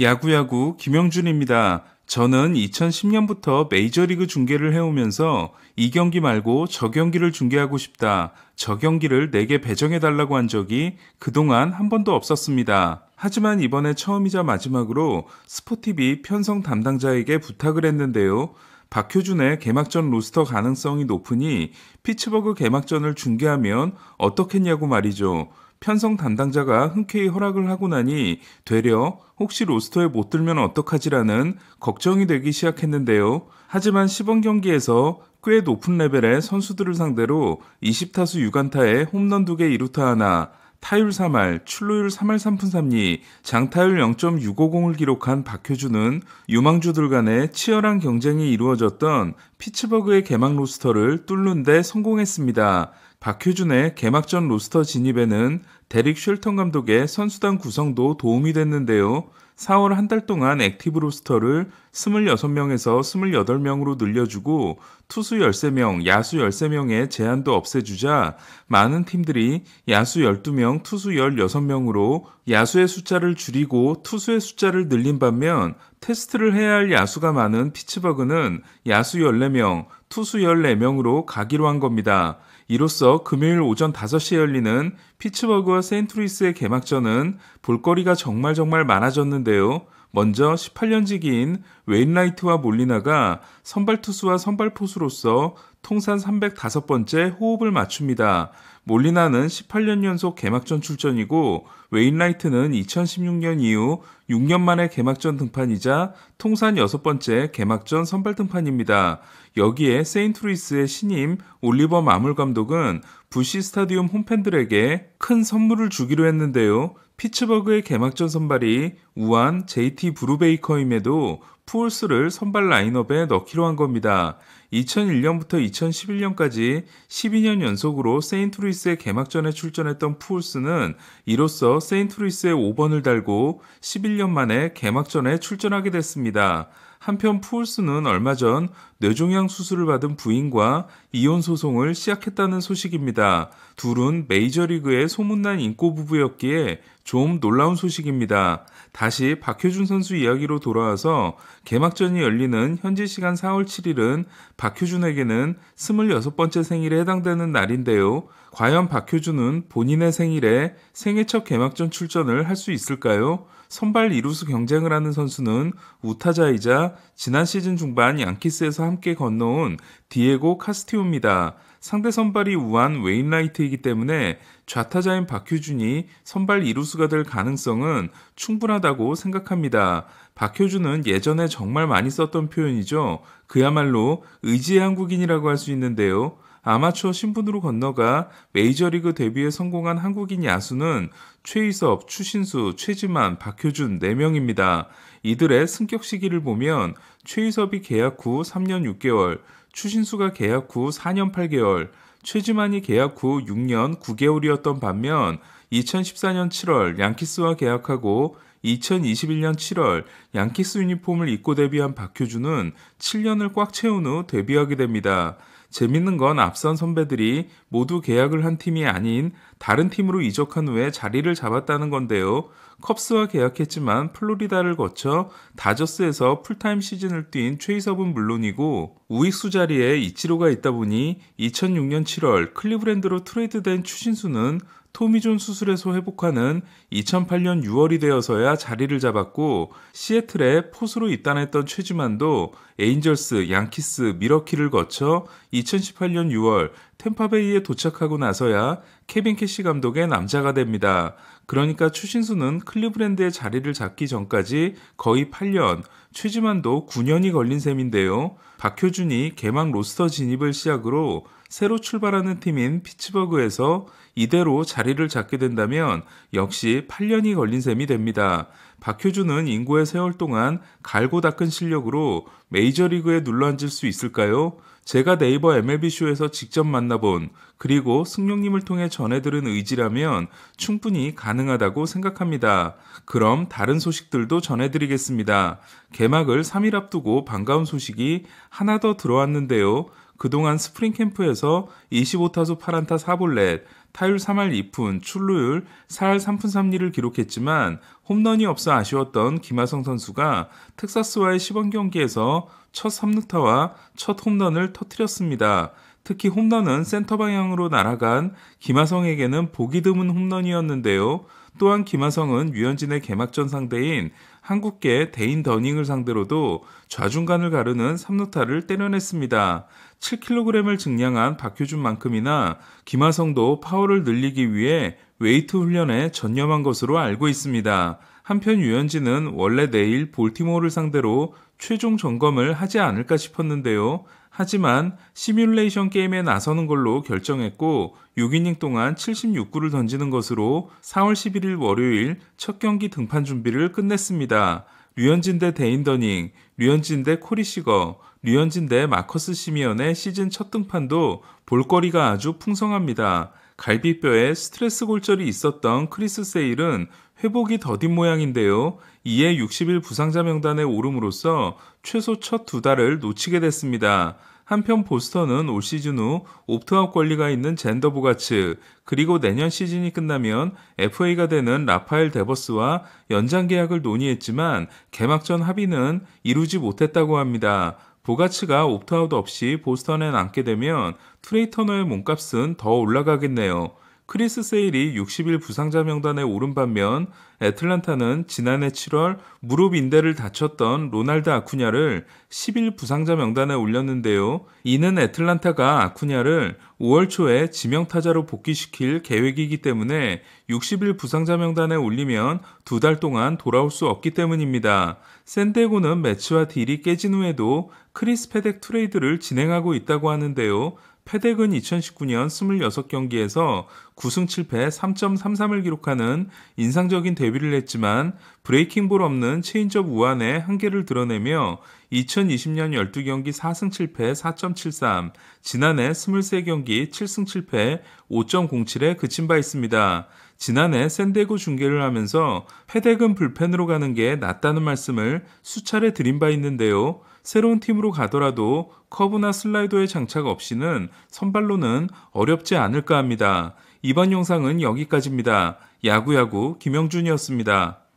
야구야구 김영준입니다. 저는 2010년부터 메이저리그 중계를 해오면서 이 경기 말고 저 경기를 중계하고 싶다. 저 경기를 내게 배정해달라고 한 적이 그동안 한 번도 없었습니다. 하지만 이번에 처음이자 마지막으로 스포티비 편성 담당자에게 부탁을 했는데요. 박효준의 개막전 로스터 가능성이 높으니 피츠버그 개막전을 중계하면 어떻겠냐고 말이죠. 편성 담당자가 흔쾌히 허락을 하고 나니 되려 혹시 로스터에 못 들면 어떡하지라는 걱정이 되기 시작했는데요. 하지만 시범 경기에서 꽤 높은 레벨의 선수들을 상대로 20타수 6안타에 홈런 2개 2루타 하나, 타율 3할, 출루율 3할 3푼 3리, 장타율 0.650을 기록한 박효준은 유망주들 간의 치열한 경쟁이 이루어졌던 피츠버그의 개막 로스터를 뚫는 데 성공했습니다. 박효준의 개막전 로스터 진입에는 데릭 쉘턴 감독의 선수단 구성도 도움이 됐는데요. 4월 한 달 동안 액티브 로스터를 26명에서 28명으로 늘려주고 투수 13명, 야수 13명의 제한도 없애주자 많은 팀들이 야수 12명, 투수 16명으로 야수의 숫자를 줄이고 투수의 숫자를 늘린 반면 테스트를 해야 할 야수가 많은 피츠버그는 야수 14명, 투수 14명으로 가기로 한 겁니다. 이로써 금요일 오전 5시에 열리는 피츠버그와 세인트루이스의 개막전은 볼거리가 정말 많아졌는데요. 먼저 18년지기인 웨인라이트와 몰리나가 선발 투수와 선발 포수로서 통산 305번째 호흡을 맞춥니다. 몰리나는 18년 연속 개막전 출전이고 웨인라이트는 2016년 이후 6년 만에 개막전 등판이자 통산 6번째 개막전 선발 등판입니다. 여기에 세인트루이스의 신임 올리버 마물 감독은 부시 스타디움 홈팬들에게 큰 선물을 주기로 했는데요. 피츠버그의 개막전 선발이 우한 JT 브루베이커임에도 푸올스를 선발 라인업에 넣기로 한 겁니다. 2001년부터 2011년까지 12년 연속으로 세인트루이스의 개막전에 출전했던 푸올스는 이로써 세인트루이스의 5번을 달고 11년 만에 개막전에 출전하게 됐습니다. 한편 푸올스는 얼마 전 뇌종양 수술을 받은 부인과 이혼 소송을 시작했다는 소식입니다. 둘은 메이저리그의 소문난 인꼬 부부였기에 좀 놀라운 소식입니다. 다시 박효준 선수 이야기로 돌아와서 개막전이 열리는 현지 시간 4월 7일은 박효준에게는 26번째 생일에 해당되는 날인데요. 과연 박효준은 본인의 생일에 생애 첫 개막전 출전을 할 수 있을까요? 선발 이루수 경쟁을 하는 선수는 우타자이자 지난 시즌 중반 양키스에서 함께 건너온 디에고 카스티오입니다. 상대 선발이 우한 웨인라이트이기 때문에 좌타자인 박효준이 선발 이루수가 될 가능성은 충분하다고 생각합니다. 박효준은 예전에 정말 많이 썼던 표현이죠. 그야말로 의지의 한국인이라고 할 수 있는데요. 아마추어 신분으로 건너가 메이저리그 데뷔에 성공한 한국인 야수는 최희섭, 추신수, 최지만, 박효준 4명입니다. 이들의 승격 시기를 보면 최희섭이 계약 후 3년 6개월, 추신수가 계약 후 4년 8개월, 최지만이 계약 후 6년 9개월이었던 반면 2014년 7월 양키스와 계약하고 2021년 7월 양키스 유니폼을 입고 데뷔한 박효준은 7년을 꽉 채운 후 데뷔하게 됩니다. 재밌는 건 앞선 선배들이 모두 계약을 한 팀이 아닌 다른 팀으로 이적한 후에 자리를 잡았다는 건데요. 컵스와 계약했지만 플로리다를 거쳐 다저스에서 풀타임 시즌을 뛴 최희섭은 물론이고 우익수 자리에 이치로가 있다 보니 2006년 7월 클리브랜드로 트레이드된 추신수는 토미존 수술에서 회복하는 2008년 6월이 되어서야 자리를 잡았고 시애틀에 포수로 입단했던 최지만도 에인절스, 양키스, 미러키를 거쳐 2018년 6월 템파베이에 도착하고 나서야 케빈 캐시 감독의 남자가 됩니다. 그러니까 추신수는 클리브랜드의 자리를 잡기 전까지 거의 8년, 최지만도 9년이 걸린 셈인데요. 박효준이 개막 로스터 진입을 시작으로 새로 출발하는 팀인 피츠버그에서 이대로 자리를 잡게 된다면 역시 8년이 걸린 셈이 됩니다. 박효준은 인고의 세월 동안 갈고 닦은 실력으로 메이저리그에 눌러앉을 수 있을까요? 제가 네이버 MLB쇼에서 직접 만나본 그리고 승용님을 통해 전해들은 의지라면 충분히 가능하다고 생각합니다. 그럼 다른 소식들도 전해드리겠습니다. 개막을 3일 앞두고 반가운 소식이 하나 더 들어왔는데요. 그동안 스프링 캠프에서 25타수 8안타 4볼넷, 타율 3할 2푼, 출루율 4할 3푼 3리를 기록했지만 홈런이 없어 아쉬웠던 김하성 선수가 텍사스와의 시범 경기에서 첫 3루타와 첫 홈런을 터뜨렸습니다. 특히 홈런은 센터 방향으로 날아간 김하성에게는 보기 드문 홈런이었는데요. 또한 김하성은 류현진의 개막전 상대인 한국계 데인 더닝을 상대로도 좌중간을 가르는 3루타를 때려냈습니다. 7kg을 증량한 박효준만큼이나 김하성도 파워를 늘리기 위해 웨이트 훈련에 전념한 것으로 알고 있습니다. 한편 류현진은 원래 내일 볼티모어를 상대로 최종 점검을 하지 않을까 싶었는데요. 하지만 시뮬레이션 게임에 나서는 걸로 결정했고 6이닝 동안 76구를 던지는 것으로 4월 11일 월요일 첫 경기 등판 준비를 끝냈습니다. 류현진 대 데인 더닝, 류현진 대 코리 시거, 류현진 대 마커스 시미언의 시즌 첫 등판도 볼거리가 아주 풍성합니다. 갈비뼈에 스트레스 골절이 있었던 크리스 세일은 회복이 더딘 모양인데요. 이에 60일 부상자 명단에 오름으로써 최소 첫 2달을 놓치게 됐습니다. 한편 보스턴은 올 시즌 후 옵트아웃 권리가 있는 젠더 보가츠, 그리고 내년 시즌이 끝나면 FA가 되는 라파엘 데버스와 연장 계약을 논의했지만 개막전 합의는 이루지 못했다고 합니다. 보가츠가 옵트아웃 없이 보스턴에 남게 되면 트레이 터너의 몸값은 더 올라가겠네요. 크리스 세일이 60일 부상자 명단에 오른 반면 애틀란타는 지난해 7월 무릎 인대를 다쳤던 로날드 아쿠냐를 10일 부상자 명단에 올렸는데요. 이는 애틀란타가 아쿠냐를 5월 초에 지명타자로 복귀시킬 계획이기 때문에 60일 부상자 명단에 올리면 2달 동안 돌아올 수 없기 때문입니다. 샌디에고는 매치와 딜이 깨진 후에도 크리스 패덱 트레이드를 진행하고 있다고 하는데요. 패덱은 2019년 26경기에서 9승 7패 3.33을 기록하는 인상적인 데뷔를 했지만 브레이킹볼 없는 체인지업 우완의 한계를 드러내며 2020년 12경기 4승 7패 4.73, 지난해 23경기 7승 7패 5.07에 그친 바 있습니다. 지난해 샌디에고 중계를 하면서 패덱은 불펜으로 가는 게 낫다는 말씀을 수차례 드린 바 있는데요. 새로운 팀으로 가더라도 커브나 슬라이더의 장착 없이는 선발로는 어렵지 않을까 합니다. 이번 영상은 여기까지입니다. 야구야구 김영준이었습니다.